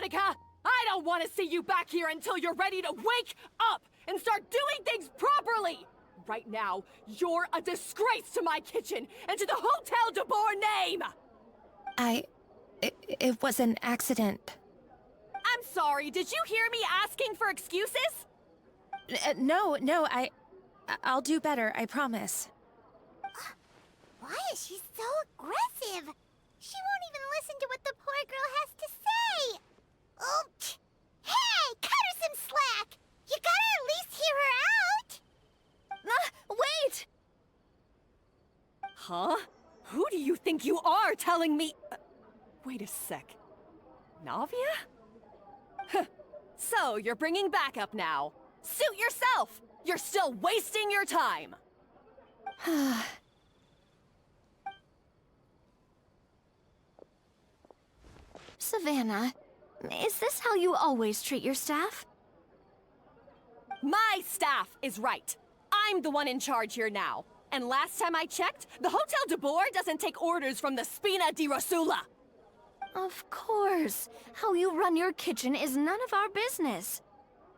Monica! I don't want to see you back here until you're ready to wake up and start doing things properly! Right now, you're a disgrace to my kitchen and to the Hotel de Boer name! It was an accident. I'm sorry, did you hear me asking for excuses? No, I'll do better, I promise. Why is she so aggressive? She won't even listen to what the poor girl has to say. Oh, hey, cut her some slack. You gotta at least hear her out. Wait! Huh? Who do you think you are telling me? Wait a sec. Navia? Huh. So, you're bringing backup now. Suit yourself! You're still wasting your time! Savannah, is this how you always treat your staff? My staff is right. I'm the one in charge here now. And last time I checked, the Hotel de Boer doesn't take orders from the Spina di Rosula. Of course. How you run your kitchen is none of our business.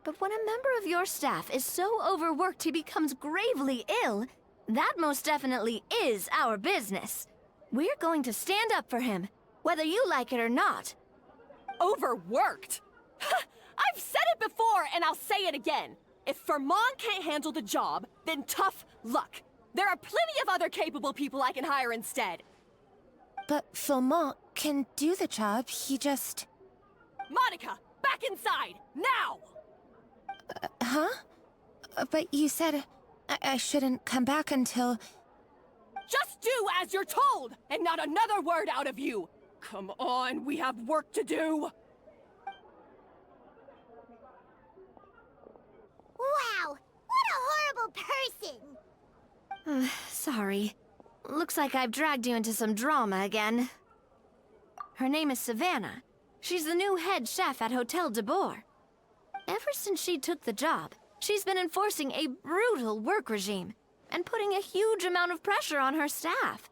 But when a member of your staff is so overworked he becomes gravely ill, that most definitely is our business. We're going to stand up for him, whether you like it or not. Overworked? I've said it before and I'll say it again. If Vermont can't handle the job, then tough luck. There are plenty of other capable people I can hire instead. But Philmont can do the job, he just... Monica, back inside, now! Huh? But you said I shouldn't come back until... Just do as you're told, and not another word out of you! Come on, we have work to do! Wow, what a horrible person! Sorry. Looks like I've dragged you into some drama again. Her name is Savannah. She's the new head chef at Hotel de Boer. Ever since she took the job, she's been enforcing a brutal work regime and putting a huge amount of pressure on her staff.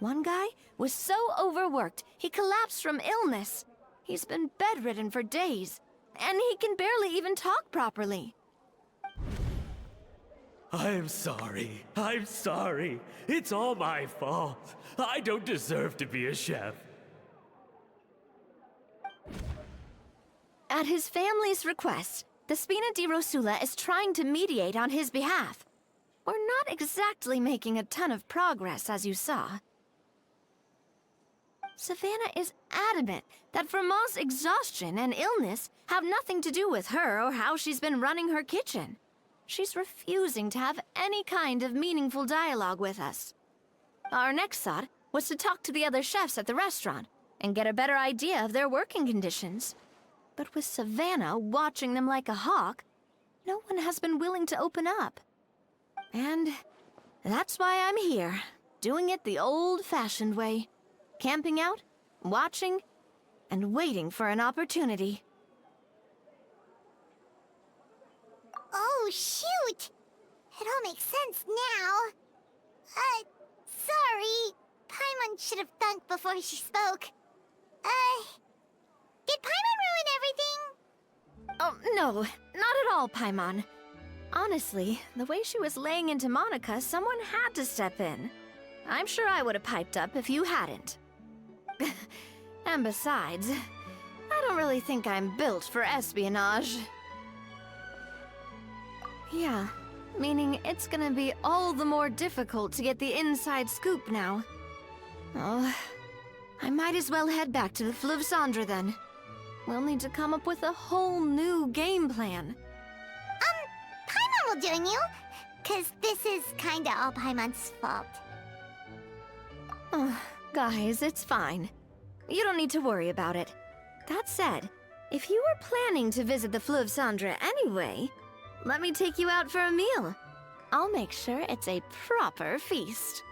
One guy was so overworked, he collapsed from illness. He's been bedridden for days, and he can barely even talk properly. I'm sorry. I'm sorry. It's all my fault. I don't deserve to be a chef. At his family's request, the Spina di Rosula is trying to mediate on his behalf. We're not exactly making a ton of progress, as you saw. Savannah is adamant that Vermont's exhaustion and illness have nothing to do with her or how she's been running her kitchen. She's refusing to have any kind of meaningful dialogue with us. Our next thought was to talk to the other chefs at the restaurant and get a better idea of their working conditions. But with Savannah watching them like a hawk, no one has been willing to open up. And that's why I'm here, doing it the old-fashioned way. Camping out, watching, and waiting for an opportunity. Oh, shoot! It all makes sense now. Sorry. Paimon should have thunk before she spoke. Did Paimon ruin everything? Oh, no, not at all, Paimon. Honestly, the way she was laying into Monica, someone had to step in. I'm sure I would have piped up if you hadn't. And besides, I don't really think I'm built for espionage. Yeah, meaning it's gonna be all the more difficult to get the inside scoop now. Oh, I might as well head back to the Fleuve Cendre then. We'll need to come up with a whole new game plan. Paimon will join you, 'cause this is kinda all Paimon's fault. Oh, guys, it's fine. You don't need to worry about it. That said, if you were planning to visit the Fleuve Cendre anyway, let me take you out for a meal. I'll make sure it's a proper feast.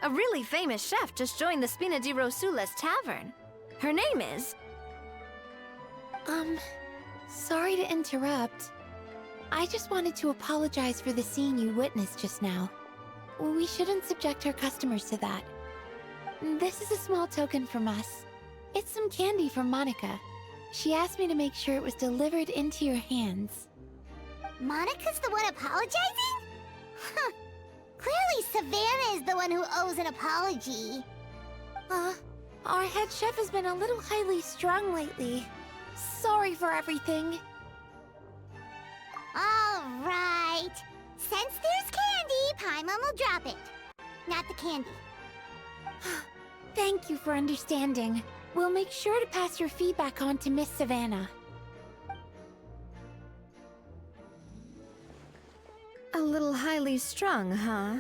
A really famous chef just joined the Spina di Rosula's tavern. Her name is... Sorry to interrupt. I just wanted to apologize for the scene you witnessed just now. We shouldn't subject our customers to that. This is a small token from us. It's some candy from Monica. She asked me to make sure it was delivered into your hands. Monica's the one apologizing? Huh. Clearly Savannah is the one who owes an apology. Our head chef has been a little highly strung lately. Sorry for everything. All right. Since there's candy, Paimon will drop it. Not the candy. Thank you for understanding. We'll make sure to pass your feedback on to Miss Savannah. A little highly strung, huh?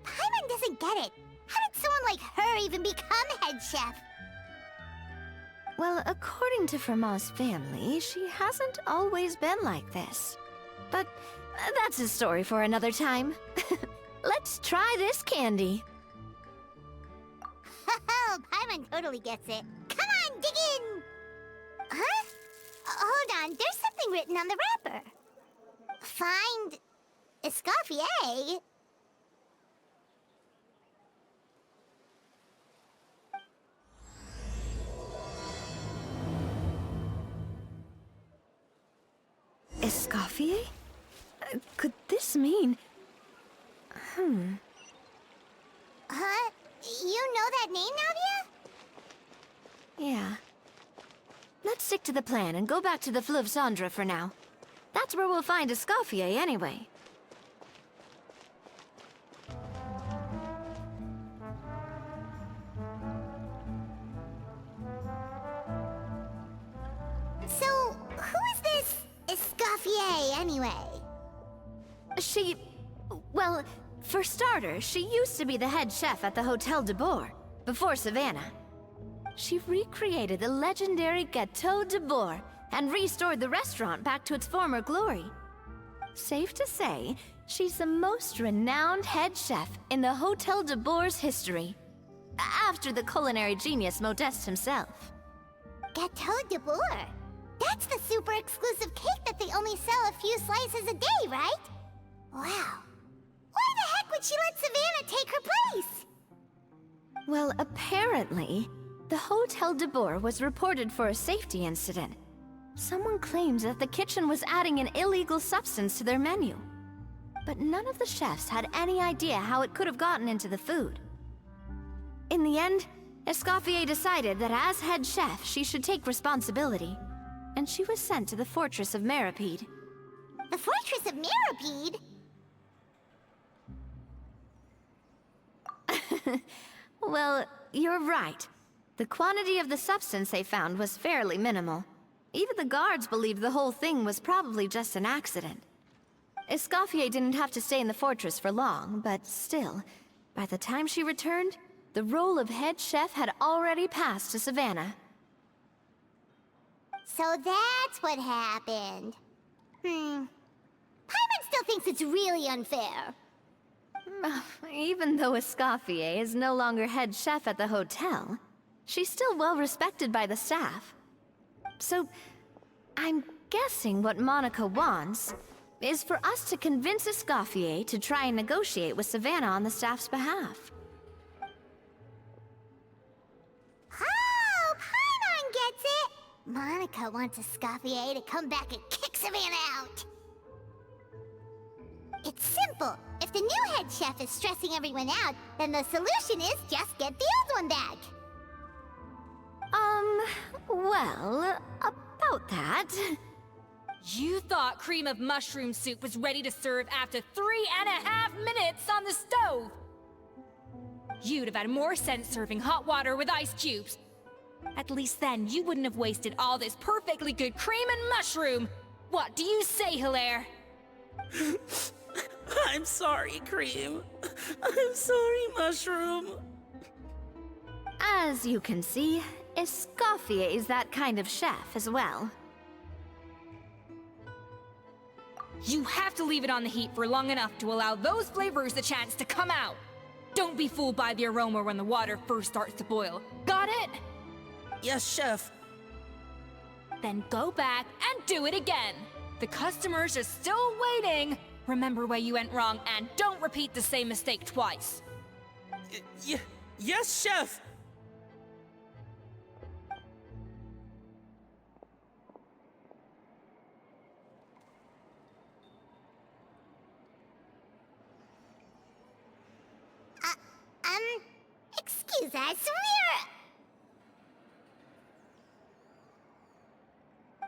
Paimon doesn't get it. How did someone like her even become head chef? Well, according to Fermat's family, she hasn't always been like this. But that's a story for another time. Let's try this candy. Oh, Paimon totally gets it. Come on, dig in! Huh? Hold on, there's something written on the wrapper. Find Escoffier. Escoffier? Could this mean... Huh? You know that name, Navia? Yeah. Let's stick to the plan and go back to the Fleuve Cendre for now. That's where we'll find Escoffier anyway. So, who is this Escoffier, anyway? Well, for starters, she used to be the head chef at the Hotel de Bourg, before Savannah. She recreated the legendary Gâteau de Bourg and restored the restaurant back to its former glory. Safe to say, she's the most renowned head chef in the Hotel de Bourg's history, after the culinary genius Modeste himself. Gâteau de Bourg? That's the super exclusive cake that they only sell a few slices a day, right? Wow. Why the heck would she let Savannah take her place? Well, apparently, the Hotel de Bourg was reported for a safety incident. Someone claims that the kitchen was adding an illegal substance to their menu. But none of the chefs had any idea how it could have gotten into the food. In the end, Escoffier decided that as head chef, she should take responsibility. And she was sent to the Fortress of Meripede. The Fortress of Meripede? Well, you're right. The quantity of the substance they found was fairly minimal. Even the guards believed the whole thing was probably just an accident. Escoffier didn't have to stay in the fortress for long, but still, by the time she returned, the role of head chef had already passed to Savannah. So that's what happened. Paimon still thinks it's really unfair. Even though Escoffier is no longer head chef at the hotel, she's still well respected by the staff. So, I'm guessing what Monica wants is for us to convince Escoffier to try and negotiate with Savannah on the staff's behalf. Oh, Paimon gets it! Monica wants Escoffier to come back and kick Savannah out. It's simple. If the new head chef is stressing everyone out, then the solution is just get the old one back. Well, about that... You thought cream of mushroom soup was ready to serve after 3.5 minutes on the stove! You'd have had more sense serving hot water with ice cubes. At least then you wouldn't have wasted all this perfectly good cream and mushroom! What do you say, Hilaire? I'm sorry, Cream. I'm sorry, Mushroom. As you can see, Escoffier is that kind of chef as well. You have to leave it on the heat for long enough to allow those flavors the chance to come out. Don't be fooled by the aroma when the water first starts to boil. Got it? Yes, Chef. Then go back and do it again. The customers are still waiting. Remember where you went wrong and don't repeat the same mistake twice. Yes, Chef.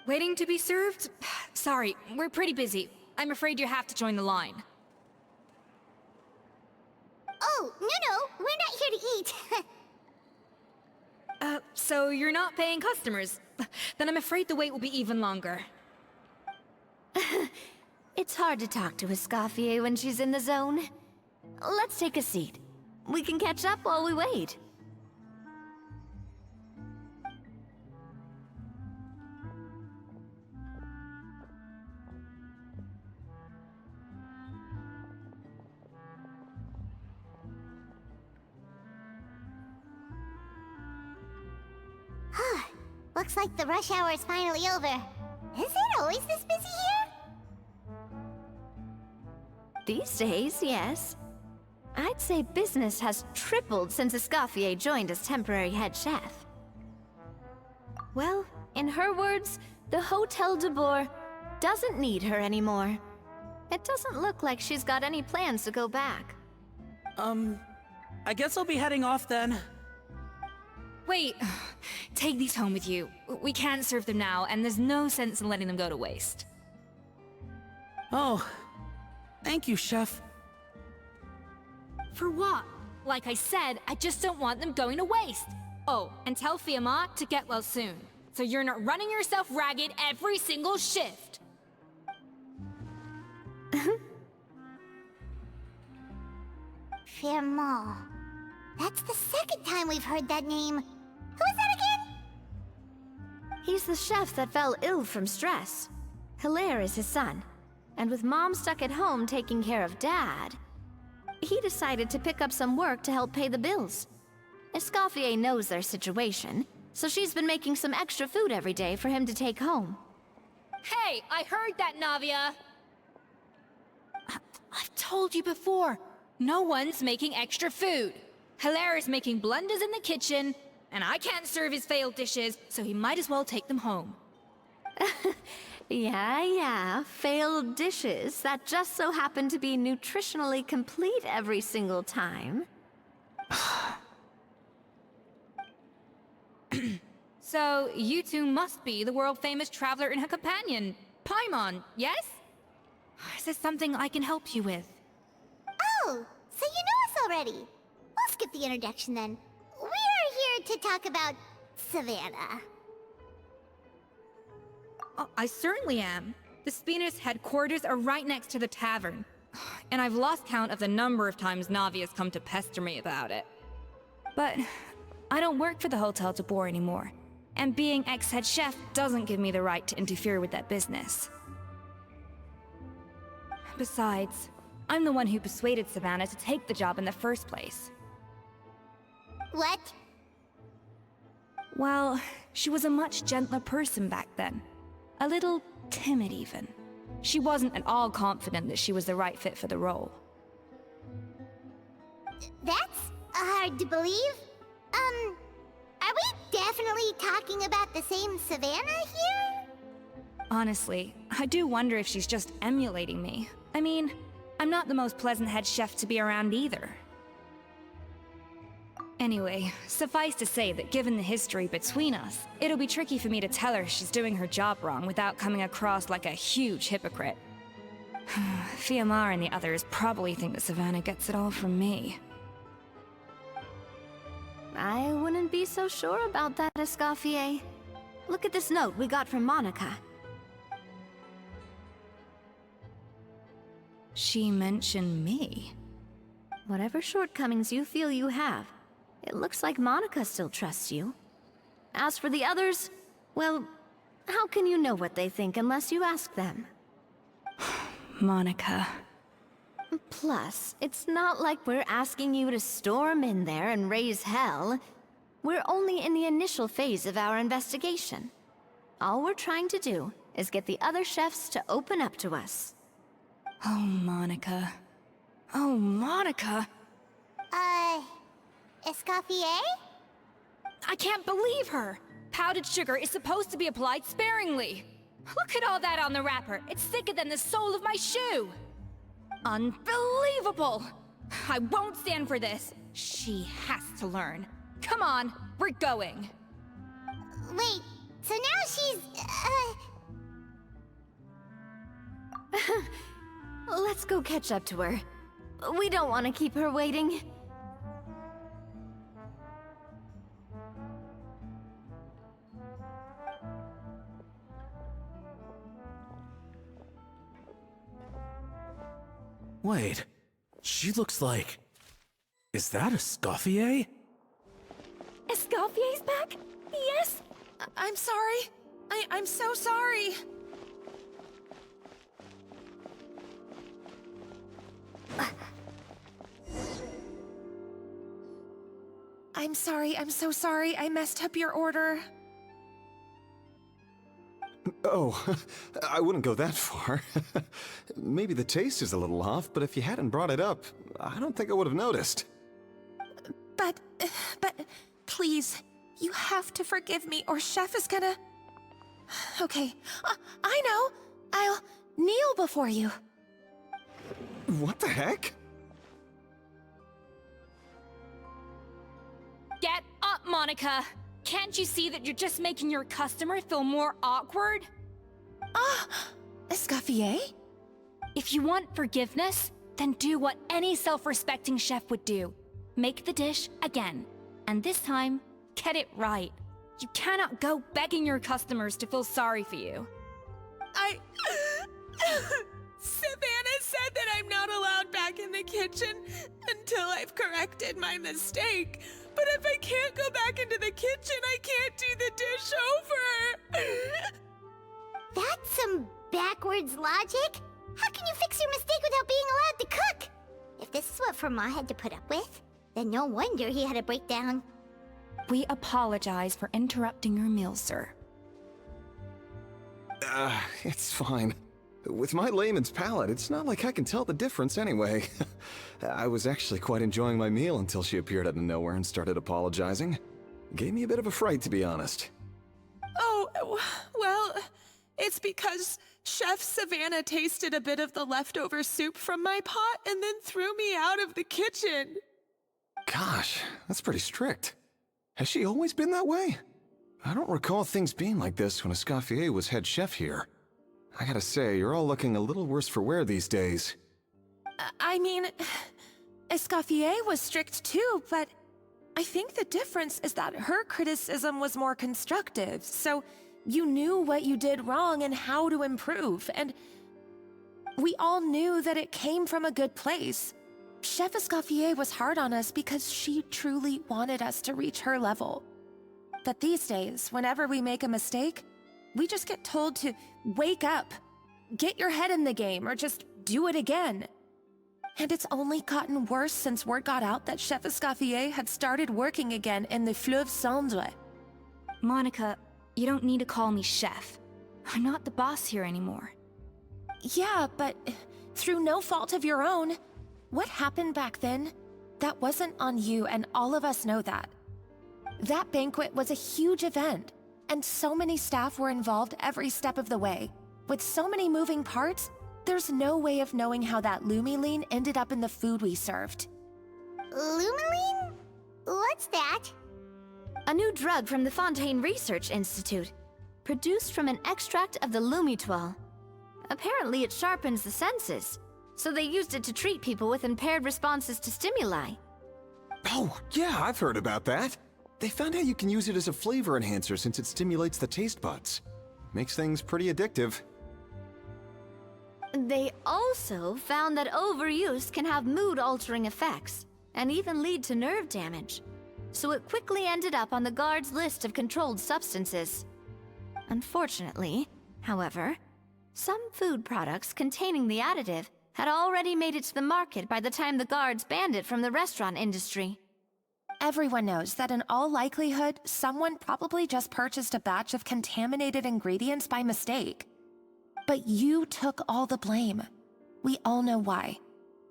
Waiting to be served? Sorry, we're pretty busy. I'm afraid you have to join the line. Oh, no, we're not here to eat. So you're not paying customers? Then I'm afraid the wait will be even longer. It's hard to talk to Escoffier when she's in the zone. Let's take a seat. We can catch up while we wait. Looks like the rush hour is finally over. Is it always this busy here? These days, yes. I'd say business has tripled since Escoffier joined as temporary head chef. Well, in her words, the Hotel de Boer doesn't need her anymore. It doesn't look like she's got any plans to go back. I guess I'll be heading off then. Wait, take these home with you. We can't serve them now, and there's no sense in letting them go to waste. Oh, thank you, Chef. For what? Like I said, I just don't want them going to waste. Oh, and tell Fiamma to get well soon, so you're not running yourself ragged every single shift. Fiamma. That's the second time we've heard that name. Who is that again? He's the chef that fell ill from stress. Hilaire is his son, and with Mom stuck at home taking care of Dad, he decided to pick up some work to help pay the bills. Escoffier knows their situation, so she's been making some extra food every day for him to take home. Hey, I heard that, Navia! I've told you before, no one's making extra food. Hilaire is making blunders in the kitchen, and I can't serve his failed dishes, so he might as well take them home. Yeah, failed dishes that just so happen to be nutritionally complete every single time. So, you two must be the world-famous traveler and her companion, Paimon, yes? Is there something I can help you with? Oh, so you know us already. We'll skip the introduction then. We're here to talk about Savannah. Oh, I certainly am. The Spina's headquarters are right next to the tavern. And I've lost count of the number of times Navia's come to pester me about it. But I don't work for the Hotel de Boer anymore. And being ex-head chef doesn't give me the right to interfere with that business. Besides, I'm the one who persuaded Savannah to take the job in the first place. What? Well, she was a much gentler person back then. A little timid, even. She wasn't at all confident that she was the right fit for the role. That's hard to believe. Are we definitely talking about the same Savannah here? Honestly, I do wonder if she's just emulating me. I mean, I'm not the most pleasant head chef to be around either. Anyway, suffice to say that given the history between us, it'll be tricky for me to tell her she's doing her job wrong without coming across like a huge hypocrite. Fiamma and the others probably think that Savannah gets it all from me. I wouldn't be so sure about that, Escoffier. Look at this note we got from Monica. She mentioned me. Whatever shortcomings you feel you have, it looks like Monica still trusts you. As for the others, well, how can you know what they think unless you ask them? Monica. Plus, it's not like we're asking you to storm in there and raise hell. We're only in the initial phase of our investigation. All we're trying to do is get the other chefs to open up to us. Oh, Monica. Oh, Monica! Escoffier? I can't believe her! Powdered sugar is supposed to be applied sparingly. Look at all that on the wrapper. It's thicker than the sole of my shoe. Unbelievable! I won't stand for this. She has to learn. Come on, we're going. Wait, so now she's, Let's go catch up to her. We don't want to keep her waiting. Wait, she looks like... Is that Escoffier? Escoffier's back? Yes? I'm sorry. I'm so sorry. I'm sorry, I'm so sorry. I messed up your order. Oh, I wouldn't go that far. Maybe the taste is a little off, but if you hadn't brought it up, I don't think I would have noticed. But, please, you have to forgive me or Chef is gonna... Okay, I know. I'll kneel before you. What the heck? Get up, Monica! Can't you see that you're just making your customer feel more awkward? Escoffier? If you want forgiveness, then do what any self-respecting chef would do. Make the dish again. And this time, get it right. You cannot go begging your customers to feel sorry for you. Savannah said that I'm not allowed back in the kitchen until I've corrected my mistake. But if I can't go back into the kitchen, I can't do the dish over. that's some backwards logic. How can you fix your mistake without being allowed to cook? If this is what Fermat had to put up with, then no wonder he had a breakdown. We apologize for interrupting your meal, sir. It's fine. With my layman's palate, it's not like I can tell the difference anyway. I was actually quite enjoying my meal until she appeared out of nowhere and started apologizing. Gave me a bit of a fright, to be honest. Oh, well, it's because Chef Savannah tasted a bit of the leftover soup from my pot and then threw me out of the kitchen. Gosh, that's pretty strict. Has she always been that way? I don't recall things being like this when Escoffier was head chef here. I gotta say, you're all looking a little worse for wear these days. I mean, Escoffier was strict too, but I think the difference is that her criticism was more constructive, so you knew what you did wrong and how to improve, and we all knew that it came from a good place. Chef Escoffier was hard on us because she truly wanted us to reach her level. But these days, whenever we make a mistake, we just get told to wake up, get your head in the game, or just do it again. And it's only gotten worse since word got out that Chef Escoffier had started working again in the Fleuve Cendre. Monica, you don't need to call me chef. I'm not the boss here anymore. Yeah, but through no fault of your own, what happened back then, that wasn't on you, and all of us know that. That banquet was a huge event, and so many staff were involved every step of the way. With so many moving parts, there's no way of knowing how that Lumiline ended up in the food we served. Lumiline? What's that? A new drug from the Fontaine Research Institute, produced from an extract of the Lumitoile. Apparently it sharpens the senses, so they used it to treat people with impaired responses to stimuli. Oh, yeah, I've heard about that. They found out you can use it as a flavor enhancer since it stimulates the taste buds. Makes things pretty addictive. They also found that overuse can have mood-altering effects, and even lead to nerve damage. So it quickly ended up on the guard's list of controlled substances. Unfortunately, however, some food products containing the additive had already made it to the market by the time the guards banned it from the restaurant industry. Everyone knows that in all likelihood, someone probably just purchased a batch of contaminated ingredients by mistake. But you took all the blame. We all know why.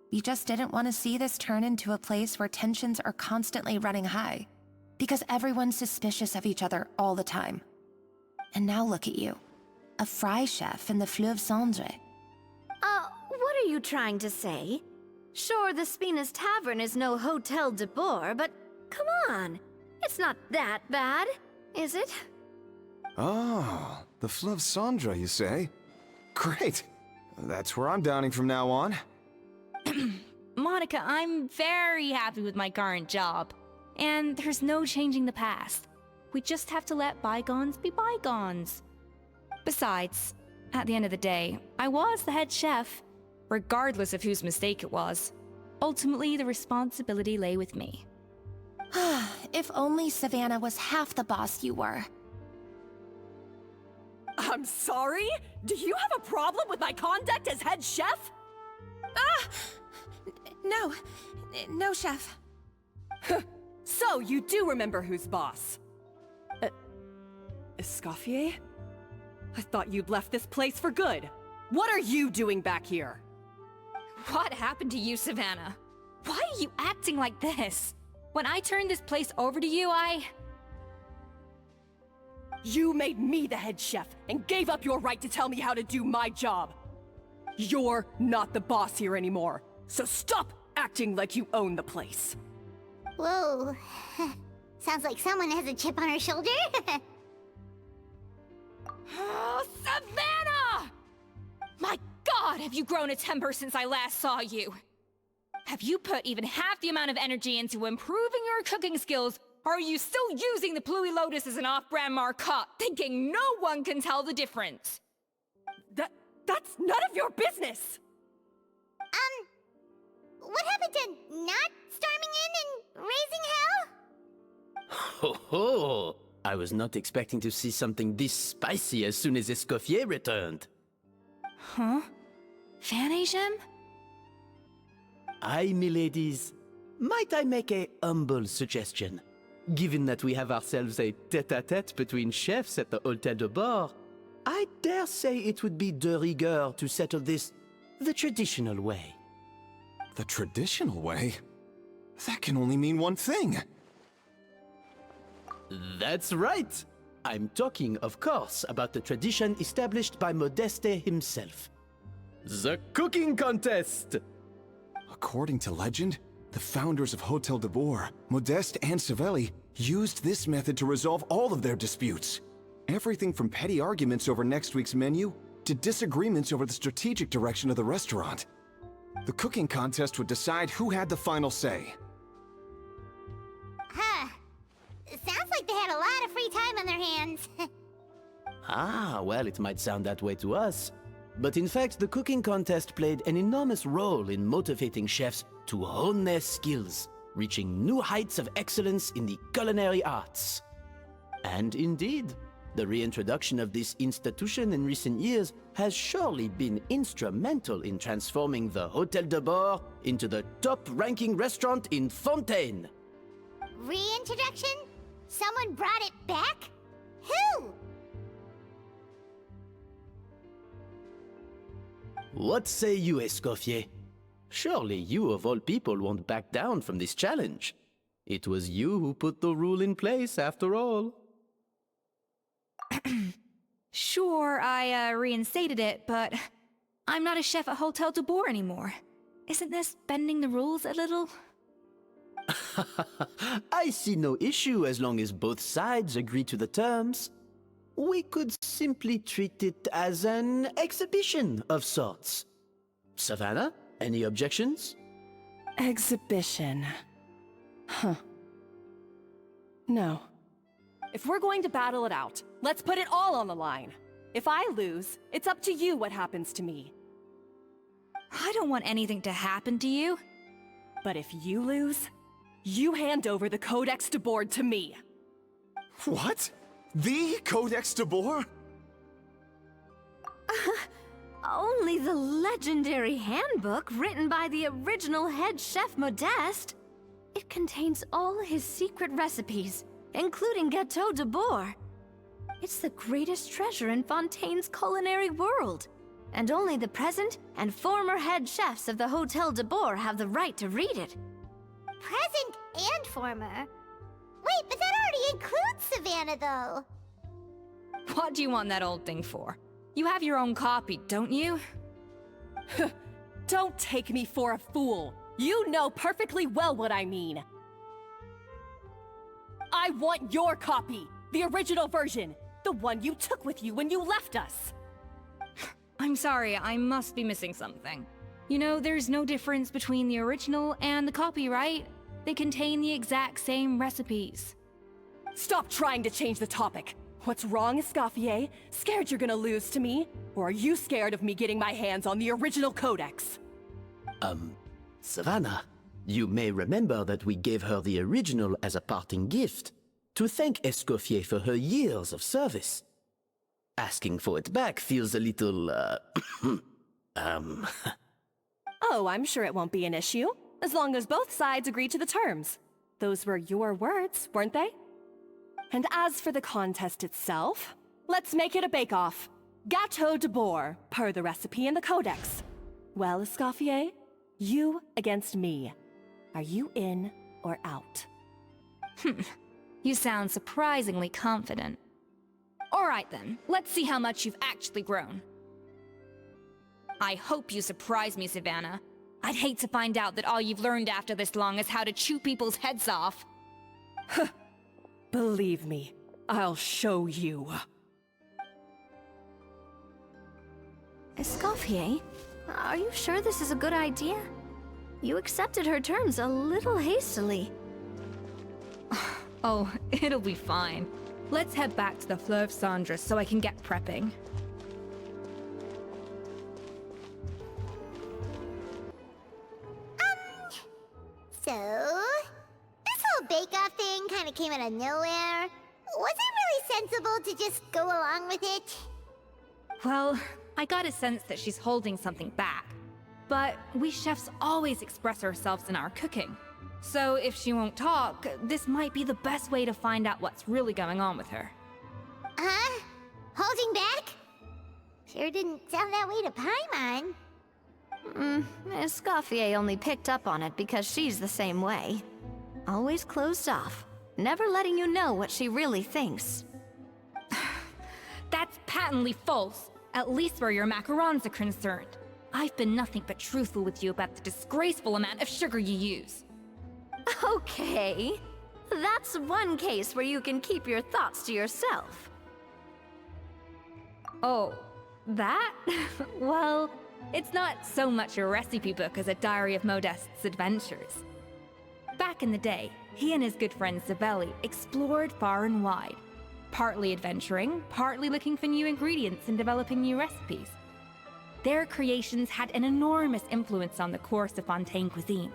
You just didn't want to see this turn into a place where tensions are constantly running high, because everyone's suspicious of each other all the time. And now look at you, a fry chef in the Fleuve Cendre. What are you trying to say? Sure, the Spina's Tavern is no Hotel de Boer, but come on. It's not that bad, is it? Oh, the Fluv Sandra, you say? Great. That's where I'm dining from now on. Monica, I'm very happy with my current job. And there's no changing the past. We just have to let bygones be bygones. Besides, at the end of the day, I was the head chef, regardless of whose mistake it was. Ultimately, the responsibility lay with me. If only Savannah was half the boss you were. I'm sorry? Do you have a problem with my conduct as head chef? No. No, chef. So, you do remember who's boss? Escoffier? I thought you'd left this place for good. What are you doing back here? What happened to you, Savannah? Why are you acting like this? When I turned this place over to you, You made me the head chef and gave up your right to tell me how to do my job. You're not the boss here anymore, so stop acting like you own the place. Whoa. Sounds like someone has a chip on her shoulder. Oh, Savannah! My God, have you grown a temper since I last saw you? Have you put even half the amount of energy into improving your cooking skills, or are you still using the Pluie Lotus as an off-brand marcotte, thinking no one can tell the difference? That's none of your business! What happened to not storming in and raising hell? Ho ho! I was not expecting to see something this spicy as soon as Escoffier returned. Huh? Fanagem? Aye, miladies. Might I make a humble suggestion? Given that we have ourselves a tête-à-tête between chefs at the Hotel de Bord, I dare say it would be de rigueur to settle this the traditional way. The traditional way? That can only mean one thing. That's right! I'm talking, of course, about the tradition established by Modeste himself. The cooking contest! According to legend, the founders of Hotel de Boer, Modeste and Savelli, used this method to resolve all of their disputes. Everything from petty arguments over next week's menu to disagreements over the strategic direction of the restaurant. The cooking contest would decide who had the final say. Huh. Sounds like they had a lot of free time on their hands. Ah, well, it might sound that way to us. But in fact, the cooking contest played an enormous role in motivating chefs to hone their skills, reaching new heights of excellence in the culinary arts. And indeed, the reintroduction of this institution in recent years has surely been instrumental in transforming the Hotel de Bord into the top-ranking restaurant in Fontaine. Reintroduction? Someone brought it back? Who? What say you, Escoffier? Surely you of all people won't back down from this challenge. It was you who put the rule in place, after all. Sure, I reinstated it, but I'm not a chef at Hotel de Boer anymore. Isn't this bending the rules a little? I see no issue as long as both sides agree to the terms. We could simply treat it as an exhibition of sorts. Savannah, any objections? Exhibition. Huh. No. If we're going to battle it out, let's put it all on the line. If I lose, it's up to you what happens to me. I don't want anything to happen to you. But if you lose, you hand over the Codex de Boer to me. What? The Codex de Boer? Only the legendary handbook written by the original head chef Modeste. It contains all his secret recipes, including Gâteau de Boer. It's the greatest treasure in Fontaine's culinary world, and only the present and former head chefs of the Hotel de Boer have the right to read it. Present and former? Wait, but that already includes Savannah, though. What do you want that old thing for? You have your own copy, don't you? Don't take me for a fool. You know perfectly well what I mean. I want your copy! The original version! The one you took with you when you left us! I'm sorry, I must be missing something. You know, there's no difference between the original and the copy, right? They contain the exact same recipes. Stop trying to change the topic! What's wrong, Escoffier? Scared you're gonna lose to me? Or are you scared of me getting my hands on the original codex? Savannah, you may remember that we gave her the original as a parting gift, to thank Escoffier for her years of service. Asking for it back feels a little, Oh, I'm sure it won't be an issue, as long as both sides agree to the terms. Those were your words, weren't they? And as for the contest itself, let's make it a bake-off. Gâteau de boar, per the recipe in the codex. Well, Escoffier, you against me. Are you in or out? You sound surprisingly confident. Alright then, let's see how much you've actually grown. I hope you surprise me, Savannah. I'd hate to find out that all you've learned after this long is how to chew people's heads off. Believe me, I'll show you. Escoffier, are you sure this is a good idea? You accepted her terms a little hastily. Oh, it'll be fine. Let's head back to the Fleuve Cendres so I can get prepping. So, this whole bake-off thing kind of came out of nowhere. Was it really sensible to just go along with it? Well, I got a sense that she's holding something back. But we chefs always express ourselves in our cooking. So if she won't talk, this might be the best way to find out what's really going on with her. Huh? Holding back? Sure didn't sound that way to Paimon. Escoffier only picked up on it because she's the same way. Always closed off, never letting you know what she really thinks. That's patently false, at least where your macarons are concerned. I've been nothing but truthful with you about the disgraceful amount of sugar you use. Okay, that's one case where you can keep your thoughts to yourself. Oh, that? Well, it's not so much a recipe book as a diary of Modeste's adventures. Back in the day, he and his good friend Savelli explored far and wide, partly adventuring, partly looking for new ingredients and developing new recipes. Their creations had an enormous influence on the course of Fontaine cuisine,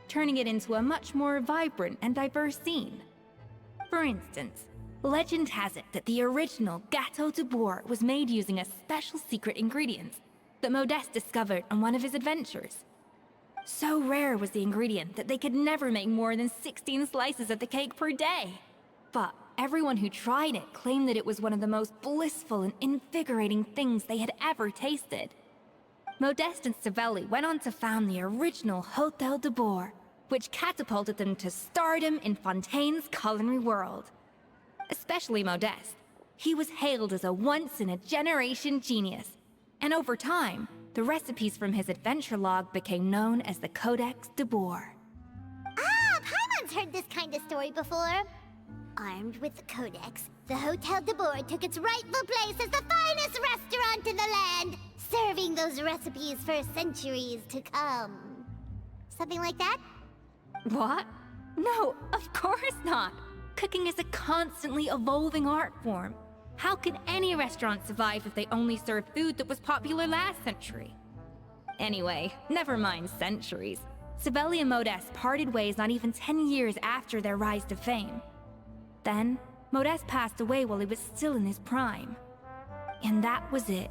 turning it into a much more vibrant and diverse scene. For instance, legend has it that the original Gâteau de boar was made using a special secret ingredient that Modeste discovered on one of his adventures. So rare was the ingredient that they could never make more than 16 slices of the cake per day. But everyone who tried it claimed that it was one of the most blissful and invigorating things they had ever tasted. Modeste and Savelli went on to found the original Hôtel de Bois, which catapulted them to stardom in Fontaine's culinary world. Especially Modeste. He was hailed as a once-in-a-generation genius, and over time, the recipes from his adventure log became known as the Codex de Bois. Ah, Paimon's heard this kind of story before. Armed with the Codex, the Hôtel de Bois took its rightful place as the finest restaurant in the land, serving those recipes for centuries to come. Something like that? What? No, of course not! Cooking is a constantly evolving art form. How could any restaurant survive if they only served food that was popular last century? Anyway, never mind centuries. Savelli and Modeste parted ways not even 10 years after their rise to fame. Then, Modeste passed away while he was still in his prime. And that was it.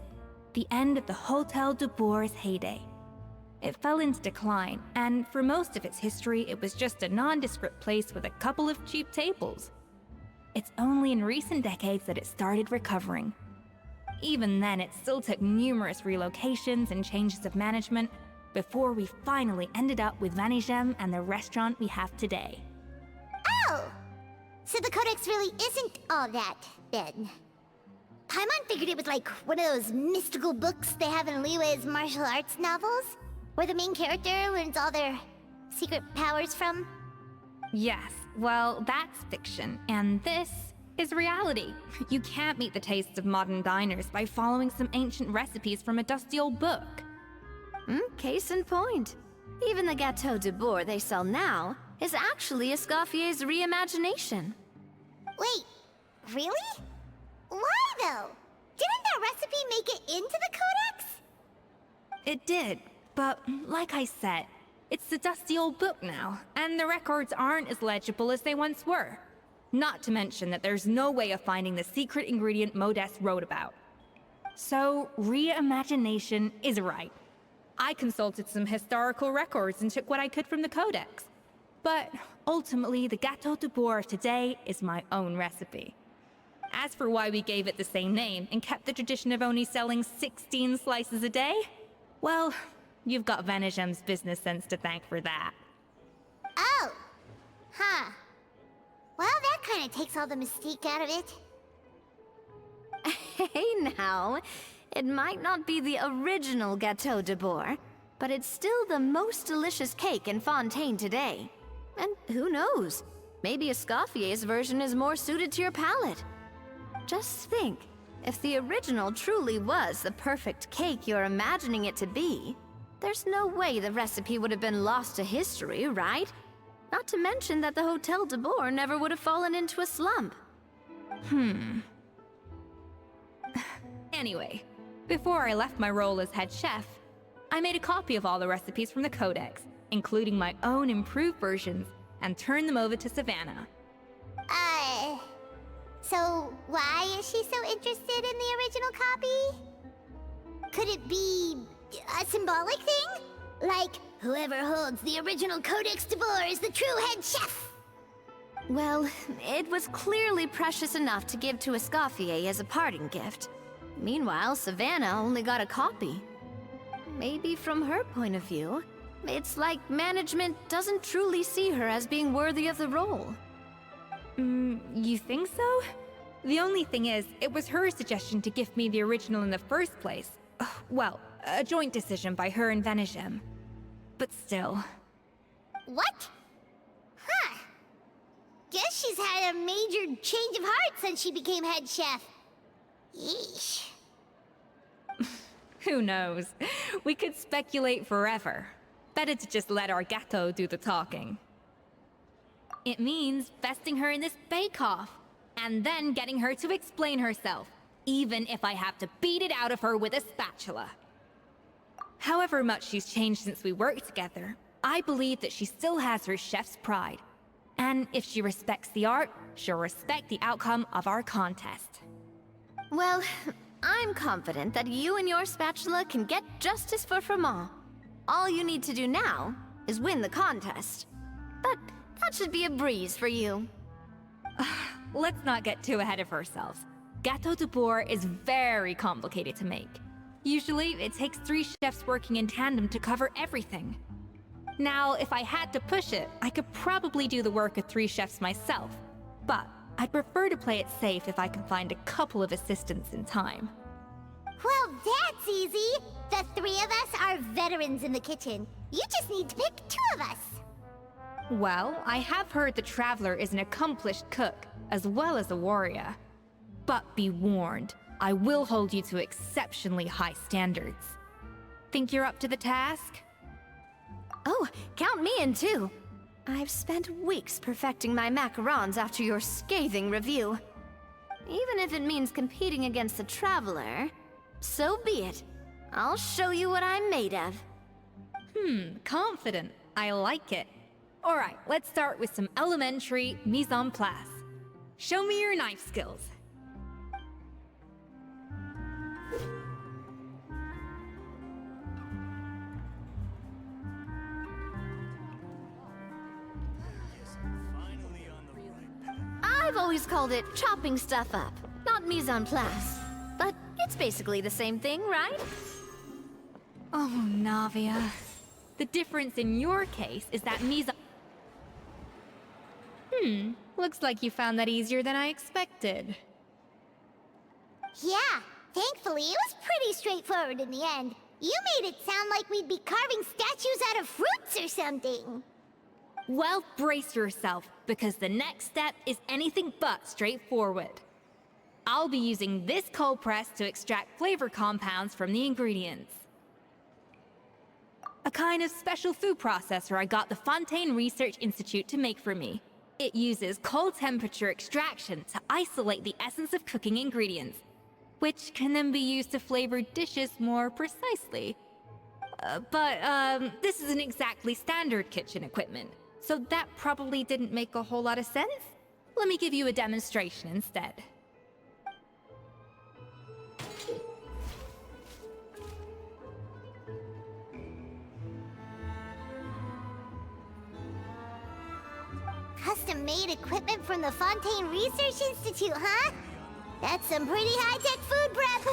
The end of the Hôtel de Bois' heyday. It fell into decline, and for most of its history, it was just a nondescript place with a couple of cheap tables. It's only in recent decades that it started recovering. Even then, it still took numerous relocations and changes of management before we finally ended up with Manigem and the restaurant we have today. Oh! So the Codex really isn't all that, then. Paimon figured it was like one of those mystical books they have in Liyue's martial arts novels, where the main character learns all their secret powers from. Yes, well, that's fiction, and this is reality. You can't meet the tastes of modern diners by following some ancient recipes from a dusty old book. Case in point. Even the Gâteau de Bourg they sell now is actually Escoffier's reimagination. Wait, really? Why though? Didn't that recipe make it into the codex? It did, but like I said, it's the dusty old book now, and the records aren't as legible as they once were. Not to mention that there's no way of finding the secret ingredient Modeste wrote about. So, reimagination is right. I consulted some historical records and took what I could from the codex. But ultimately, the Gâteau de Bourg of today is my own recipe. As for why we gave it the same name and kept the tradition of only selling 16 slices a day, well, you've got Venegem's business sense to thank for that. Oh. Huh. Well, that kind of takes all the mystique out of it. Hey now, it might not be the original Gâteau de Bourg, but it's still the most delicious cake in Fontaine today. And who knows, maybe Escoffier's version is more suited to your palate. Just think, if the original truly was the perfect cake you're imagining it to be, there's no way the recipe would have been lost to history, right? Not to mention that the Hotel de Bourg never would have fallen into a slump. Anyway, before I left my role as head chef, I made a copy of all the recipes from the codex, including my own improved versions, and turned them over to Savannah. So why is she so interested in the original copy? Could it be a symbolic thing? Like, whoever holds the original Codex de Bourg is the true head chef? Well, it was clearly precious enough to give to Escoffier as a parting gift. Meanwhile, Savannah only got a copy. Maybe from her point of view, it's like management doesn't truly see her as being worthy of the role. You think so? The only thing is, it was her suggestion to gift me the original in the first place. Well, a joint decision by her and Venegem. But still. What? Huh. Guess she's had a major change of heart since she became head chef. Yeesh. Who knows? We could speculate forever. Better to just let our Gato do the talking. It means besting her in this bake-off, and then getting her to explain herself, even if I have to beat it out of her with a spatula. However much she's changed since we worked together, I believe that she still has her chef's pride. And if she respects the art, she'll respect the outcome of our contest. Well, I'm confident that you and your spatula can get justice for Froment. All you need to do now is win the contest. But that should be a breeze for you. Let's not get too ahead of ourselves. Gâteau de Bourg is very complicated to make. Usually, it takes 3 chefs working in tandem to cover everything. Now, if I had to push it, I could probably do the work of 3 chefs myself. But I'd prefer to play it safe if I can find a couple of assistants in time. Well, that's easy. The 3 of us are veterans in the kitchen. You just need to pick 2 of us. Well, I have heard the Traveler is an accomplished cook, as well as a warrior. But be warned, I will hold you to exceptionally high standards. Think you're up to the task? Oh, count me in too. I've spent weeks perfecting my macarons after your scathing review. Even if it means competing against the Traveler, so be it. I'll show you what I'm made of. Confident. I like it. Alright, let's start with some elementary mise en place. Show me your knife skills. I've always called it chopping stuff up, not mise en place. But it's basically the same thing, right? Oh, Navia. The difference in your case is that mise en... looks like you found that easier than I expected. Yeah, thankfully it was pretty straightforward in the end. You made it sound like we'd be carving statues out of fruits or something. Well, brace yourself, because the next step is anything but straightforward. I'll be using this cold press to extract flavor compounds from the ingredients. A kind of special food processor I got the Fontaine Research Institute to make for me. It uses cold temperature extraction to isolate the essence of cooking ingredients, which can then be used to flavor dishes more precisely. But this isn't exactly standard kitchen equipment, so that probably didn't make a whole lot of sense. Let me give you a demonstration instead. Custom-made equipment from the Fontaine Research Institute, huh? That's some pretty high-tech food prep.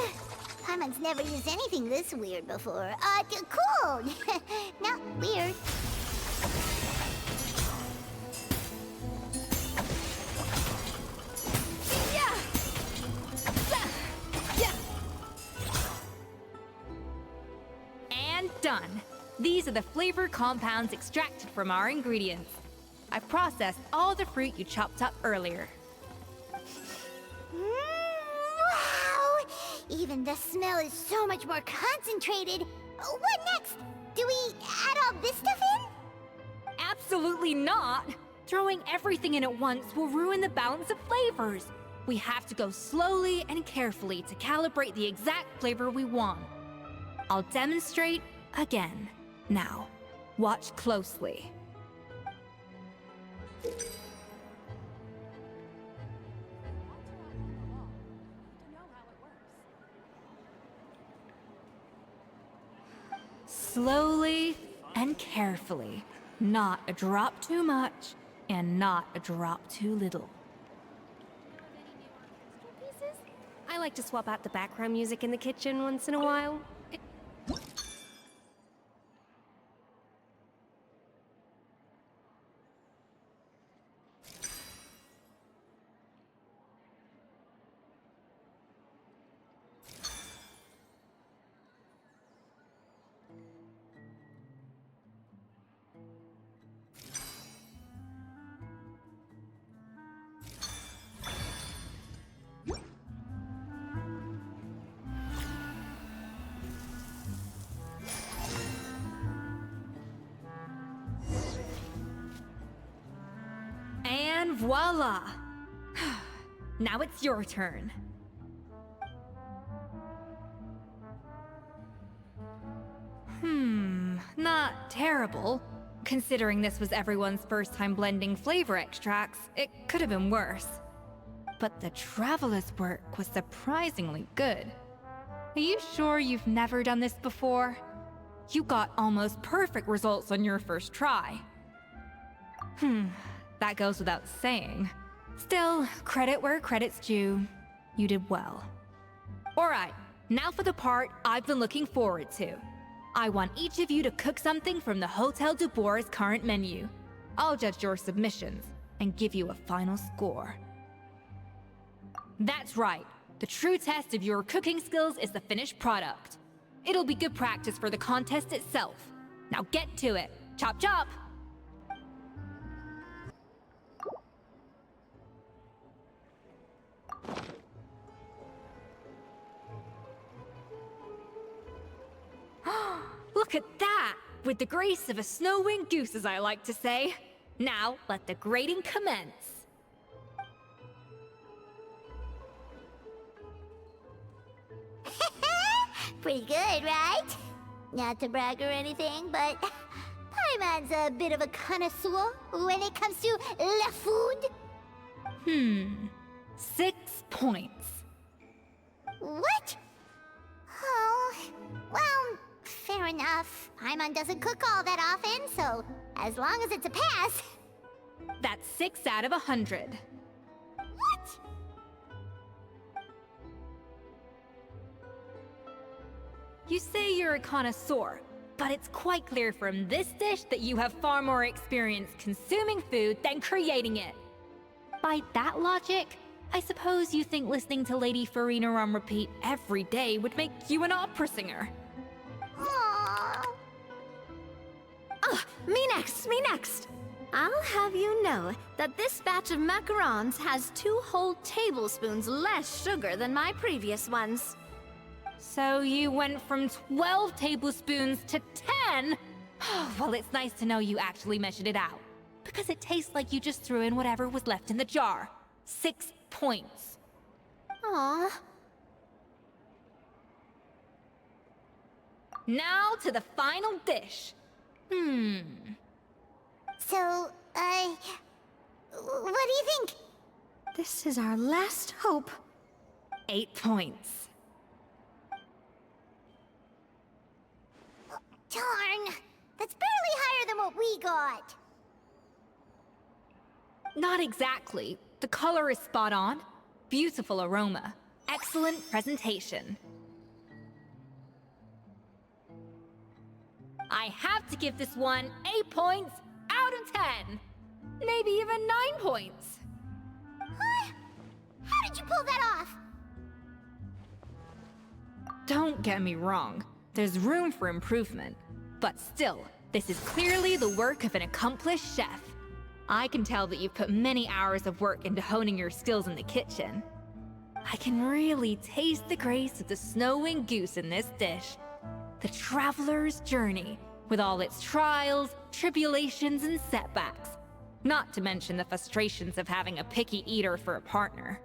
Paimon's never used anything this weird before. Cool! Not weird. And done. These are the flavor compounds extracted from our ingredients. I've processed all the fruit you chopped up earlier. Wow! Even the smell is so much more concentrated. What next? Do we add all this stuff in? Absolutely not! Throwing everything in at once will ruin the balance of flavors. We have to go slowly and carefully to calibrate the exact flavor we want. I'll demonstrate again. Now, watch closely. Slowly and carefully. Not a drop too much, and not a drop too little. I like to swap out the background music in the kitchen once in a while. And voila! Now it's your turn. Not terrible. Considering this was everyone's first time blending flavor extracts, it could have been worse. But the Traveler's work was surprisingly good. Are you sure you've never done this before? You got almost perfect results on your first try. That goes without saying. Still, credit where credit's due. You did well. Alright, now for the part I've been looking forward to. I want each of you to cook something from the Hotel du Bois' current menu. I'll judge your submissions and give you a final score. That's right. The true test of your cooking skills is the finished product. It'll be good practice for the contest itself. Now get to it. Chop chop! Look at that! With the grace of a snow-winged goose, as I like to say. Now, let the grating commence. Pretty good, right? Not to brag or anything, but Paimon's a bit of a connoisseur when it comes to la food. 6 points. What? Oh, well, fair enough. Paimon doesn't cook all that often, so as long as it's a pass. That's 6 out of 100. What? You say you're a connoisseur, but it's quite clear from this dish that you have far more experience consuming food than creating it. By that logic, I suppose you think listening to Lady Farina on repeat every day would make you an opera singer. Aww. Ugh, me next, me next! I'll have you know that this batch of macarons has 2 whole tablespoons less sugar than my previous ones. So you went from 12 tablespoons to 10? Well, it's nice to know you actually measured it out. Because it tastes like you just threw in whatever was left in the jar. 6 points. Aww. Now to the final dish. So, what do you think? This is our last hope. 8 points. Darn, that's barely higher than what we got. Not exactly. The color is spot on. Beautiful aroma. Excellent presentation. I have to give this one 8 points out of 10. Maybe even 9 points. Huh? How did you pull that off? Don't get me wrong. There's room for improvement. But still, this is clearly the work of an accomplished chef. I can tell that you've put many hours of work into honing your skills in the kitchen. I can really taste the grace of the snow-winged goose in this dish. The traveler's journey, with all its trials, tribulations, and setbacks. Not to mention the frustrations of having a picky eater for a partner.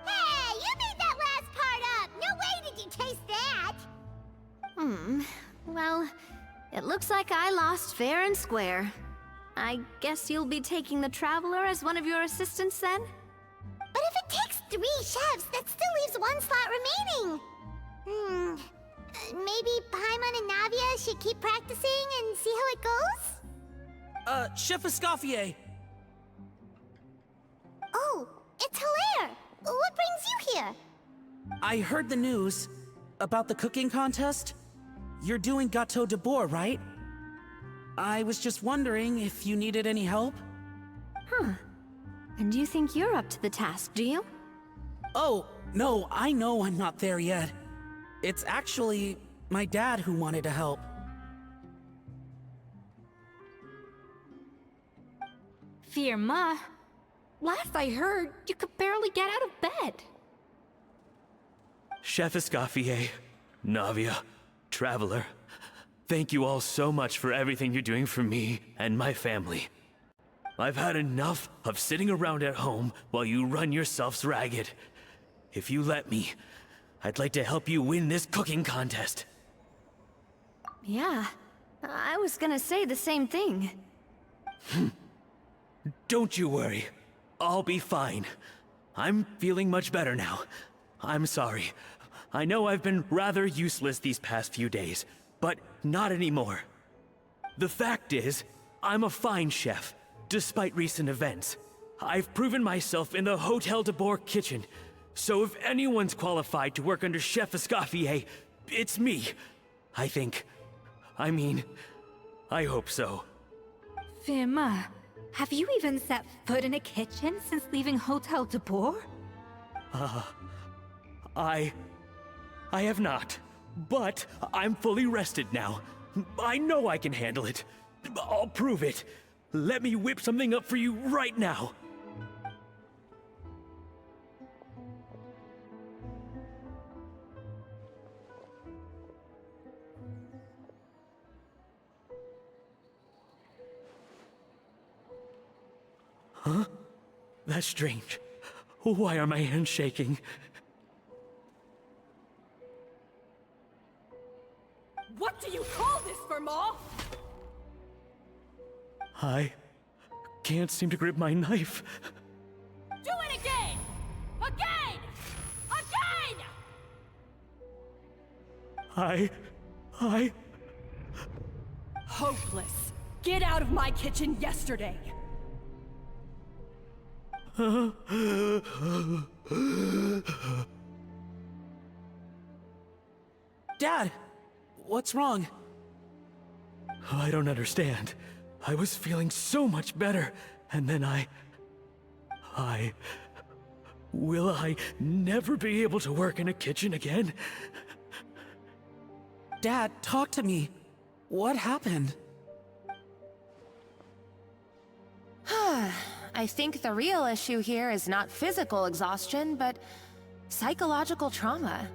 Hey, you made that last part up! No way did you taste that! Well, it looks like I lost fair and square. I guess you'll be taking the Traveler as one of your assistants then? But if it takes 3 chefs, that still leaves 1 slot remaining. Maybe Paimon and Navia should keep practicing and see how it goes? Chef Escoffier! Oh, it's Hilaire! What brings you here? I heard the news about the cooking contest. You're doing Gâteau de Bois, right? I was just wondering if you needed any help? And you think you're up to the task, do you? Oh, no, I know I'm not there yet. It's actually my dad who wanted to help. Firma, last I heard, you could barely get out of bed. Chef Escoffier, Navia, Traveler, thank you all so much for everything you're doing for me and my family. I've had enough of sitting around at home while you run yourselves ragged. If you let me, I'd like to help you win this cooking contest. Yeah, I was gonna say the same thing. Don't you worry. I'll be fine. I'm feeling much better now. I'm sorry. I know I've been rather useless these past few days, but not anymore. The fact is, I'm a fine chef, despite recent events. I've proven myself in the Hotel de Bois kitchen, so if anyone's qualified to work under Chef Escoffier, it's me. I think. I mean, I hope so. Firma, have you even set foot in a kitchen since leaving Hotel de Bois? I have not, but I'm fully rested now. I know I can handle it. I'll prove it. Let me whip something up for you right now. Huh? That's strange. Why are my hands shaking? What do you call this, Firma? I can't seem to grip my knife. Do it again! Again! Again! I... Hopeless. Get out of my kitchen yesterday. Dad, what's wrong? I don't understand. I was feeling so much better, and then Will I never be able to work in a kitchen again? Dad, talk to me. What happened? I think the real issue here is not physical exhaustion, but psychological trauma.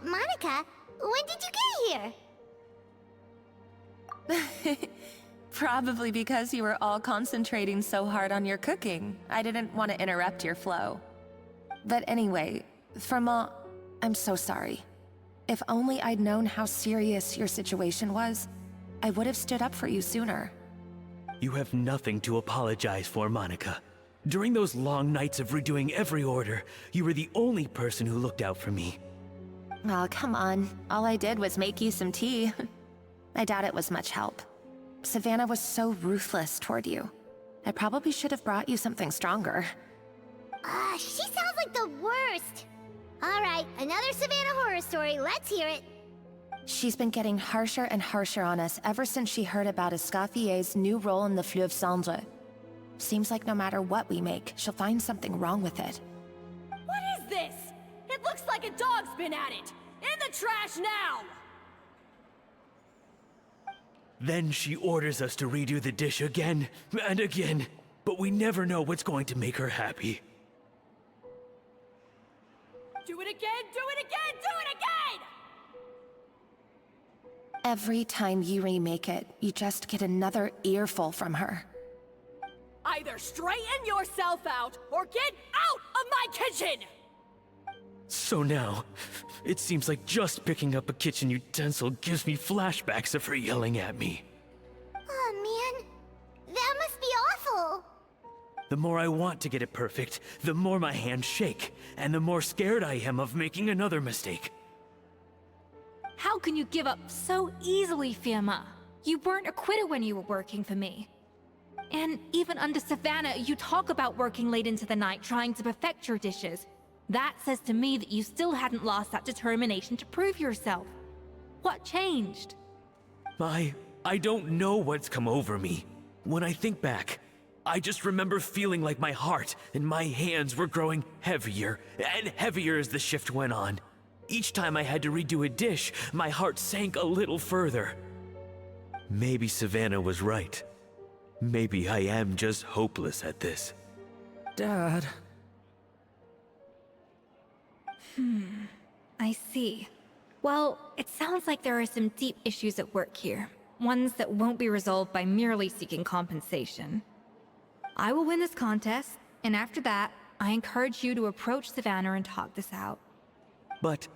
Monica, when did you get here? Probably because you were all concentrating so hard on your cooking. I didn't want to interrupt your flow. But anyway, I'm so sorry. If only I'd known how serious your situation was, I would have stood up for you sooner. You have nothing to apologize for, Monica. During those long nights of redoing every order, you were the only person who looked out for me. Oh, come on. All I did was make you some tea. I doubt it was much help. Savannah was so ruthless toward you. I probably should have brought you something stronger. She sounds like the worst. All right, another Savannah horror story. Let's hear it. She's been getting harsher and harsher on us ever since she heard about Escoffier's new role in the Fleuve Cendre. Seems like no matter what we make, she'll find something wrong with it. What is this? It looks like a dog's been at it! In the trash now! Then she orders us to redo the dish again and again, but we never know what's going to make her happy. Do it again, do it again, do it again! Every time you remake it, you just get another earful from her. Either straighten yourself out, or get out of my kitchen! So now, it seems like just picking up a kitchen utensil gives me flashbacks of her yelling at me. Oh man, that must be awful. The more I want to get it perfect, the more my hands shake, and the more scared I am of making another mistake. How can you give up so easily, Fiamma? You weren't a quitter when you were working for me. And even under Savannah, you talk about working late into the night trying to perfect your dishes. That says to me that you still hadn't lost that determination to prove yourself. What changed? I don't know what's come over me. When I think back, I just remember feeling like my heart and my hands were growing heavier and heavier as the shift went on. Each time I had to redo a dish, my heart sank a little further. Maybe Savannah was right. Maybe I am just hopeless at this. Dad. I see. Well, it sounds like there are some deep issues at work here. Ones that won't be resolved by merely seeking compensation. I will win this contest, and after that, I encourage you to approach Savannah and talk this out. But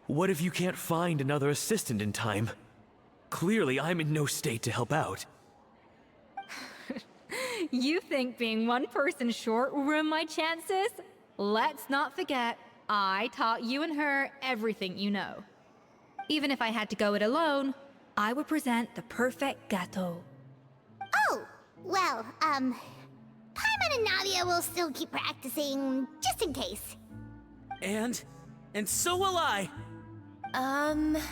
what if you can't find another assistant in time? Clearly, I'm in no state to help out. You think being one person short will ruin my chances? Let's not forget, I taught you and her everything you know. Even if I had to go it alone, I would present the perfect gâteau. Oh, well, Paimon and Nadia will still keep practicing, just in case. And so will I. Yeah!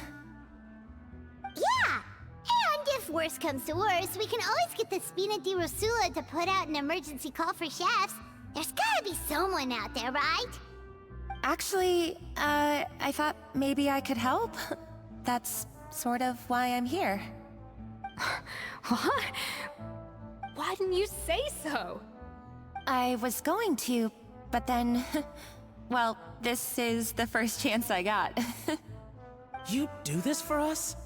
And if worse comes to worse, we can always get the Spina di Rosula to put out an emergency call for chefs. There's gotta be someone out there, right? Actually, I thought maybe I could help. That's sort of why I'm here. What? Why didn't you say so? I was going to, but then... well, this is the first chance I got. You do this for us?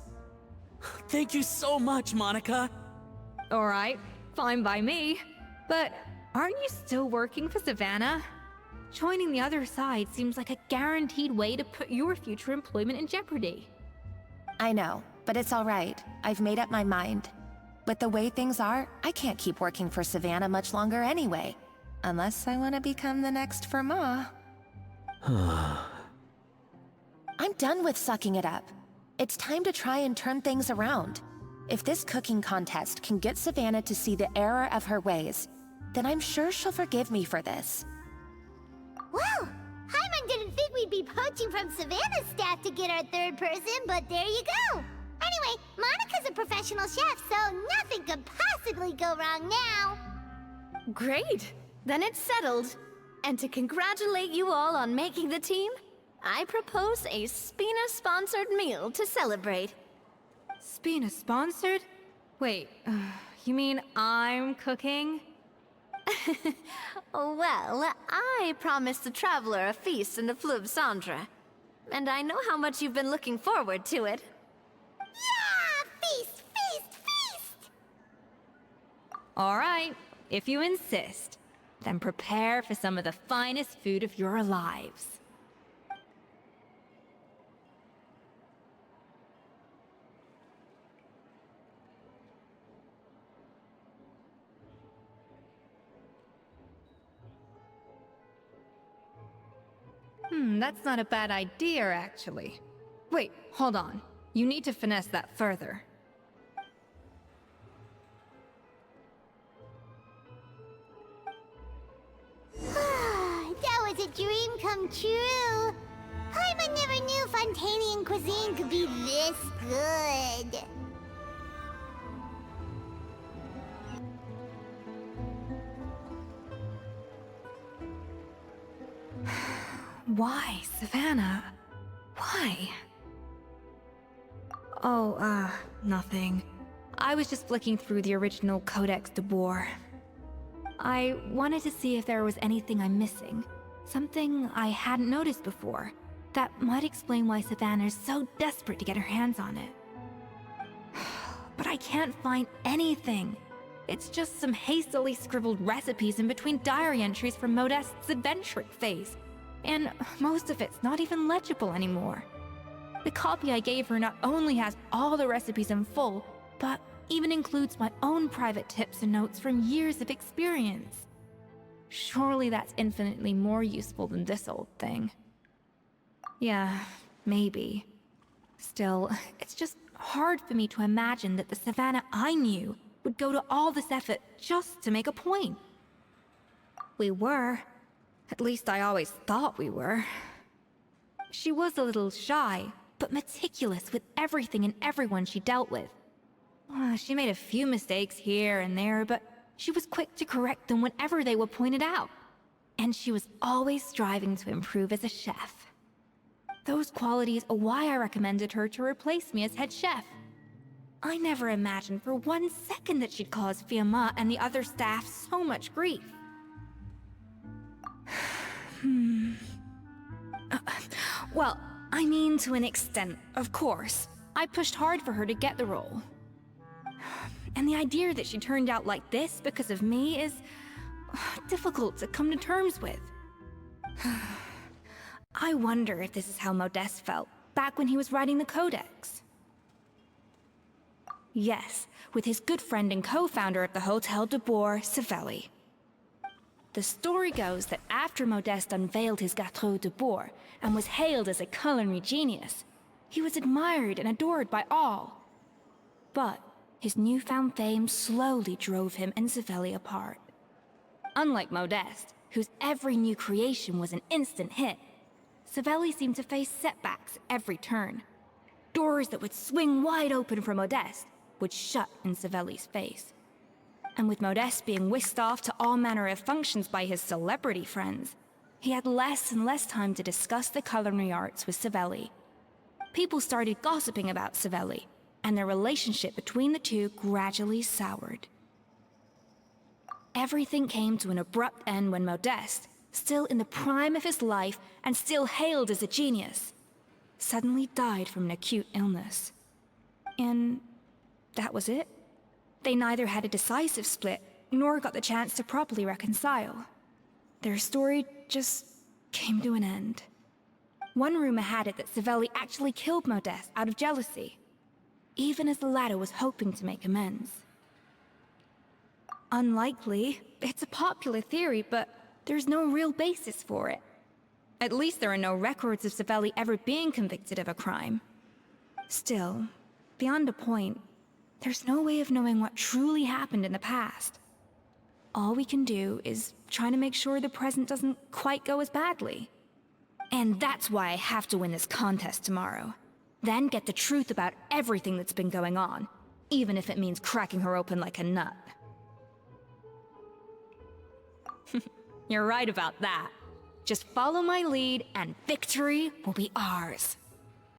Thank you so much, Monica. Alright, fine by me. But aren't you still working for Savannah? Joining the other side seems like a guaranteed way to put your future employment in jeopardy. I know, but it's alright. I've made up my mind. With the way things are, I can't keep working for Savannah much longer anyway. Unless I want to become the next Firma. I'm done with sucking it up. It's time to try and turn things around. If this cooking contest can get Savannah to see the error of her ways, then I'm sure she'll forgive me for this. Well, Paimon didn't think we'd be poaching from Savannah's staff to get our third person, but there you go. Anyway, Monica's a professional chef, so nothing could possibly go wrong now. Great! Then it's settled. And to congratulate you all on making the team, I propose a Spina-sponsored meal to celebrate. Spina sponsored? Wait, You mean I'm cooking? Well, I promised the traveler a feast in the Fleuve Cendre. And I know how much you've been looking forward to it. Yeah! Feast, feast, feast! All right, if you insist, then prepare for some of the finest food of your lives. That's not a bad idea, actually. Wait, hold on. You need to finesse that further. That was a dream come true. Paimon never knew Fontanian cuisine could be this good. Why, Savannah? Why? Oh, nothing. I was just flicking through the original Codex de Boer. I wanted to see if there was anything I'm missing. Something I hadn't noticed before. That might explain why Savannah's so desperate to get her hands on it. But I can't find anything. It's just some hastily scribbled recipes in between diary entries from Modeste's adventuring phase. And most of it's not even legible anymore. The copy I gave her not only has all the recipes in full, but even includes my own private tips and notes from years of experience. Surely that's infinitely more useful than this old thing. Yeah, maybe. Still, it's just hard for me to imagine that the Savannah I knew would go to all this effort just to make a point. We were. At least I always thought we were. She was a little shy, but meticulous with everything and everyone she dealt with. She made a few mistakes here and there, but she was quick to correct them whenever they were pointed out. And she was always striving to improve as a chef. Those qualities are why I recommended her to replace me as head chef. I never imagined for 1 second that she'd cause Fiamma and the other staff so much grief. Well, I mean to an extent, of course. I pushed hard for her to get the role. And the idea that she turned out like this because of me is difficult to come to terms with. I wonder if this is how Modeste felt back when he was writing the Codex. Yes, with his good friend and co-founder of the Hotel de Boer, Savelli. The story goes that after Modeste unveiled his Gâteau de Boer and was hailed as a culinary genius, he was admired and adored by all. But his newfound fame slowly drove him and Savelli apart. Unlike Modeste, whose every new creation was an instant hit, Savelli seemed to face setbacks at every turn. Doors that would swing wide open for Modeste would shut in Savelli's face. And with Modeste being whisked off to all manner of functions by his celebrity friends, he had less and less time to discuss the culinary arts with Savelli. People started gossiping about Savelli, and their relationship between the two gradually soured. Everything came to an abrupt end when Modeste, still in the prime of his life and still hailed as a genius, suddenly died from an acute illness. And that was it. They neither had a decisive split, nor got the chance to properly reconcile. Their story just came to an end. One rumor had it that Savelli actually killed Modeste out of jealousy, even as the latter was hoping to make amends. Unlikely, it's a popular theory, but there's no real basis for it. At least there are no records of Savelli ever being convicted of a crime. Still, beyond a point, there's no way of knowing what truly happened in the past. All we can do is try to make sure the present doesn't quite go as badly. And that's why I have to win this contest tomorrow. Then get the truth about everything that's been going on, even if it means cracking her open like a nut. You're right about that. Just follow my lead and victory will be ours.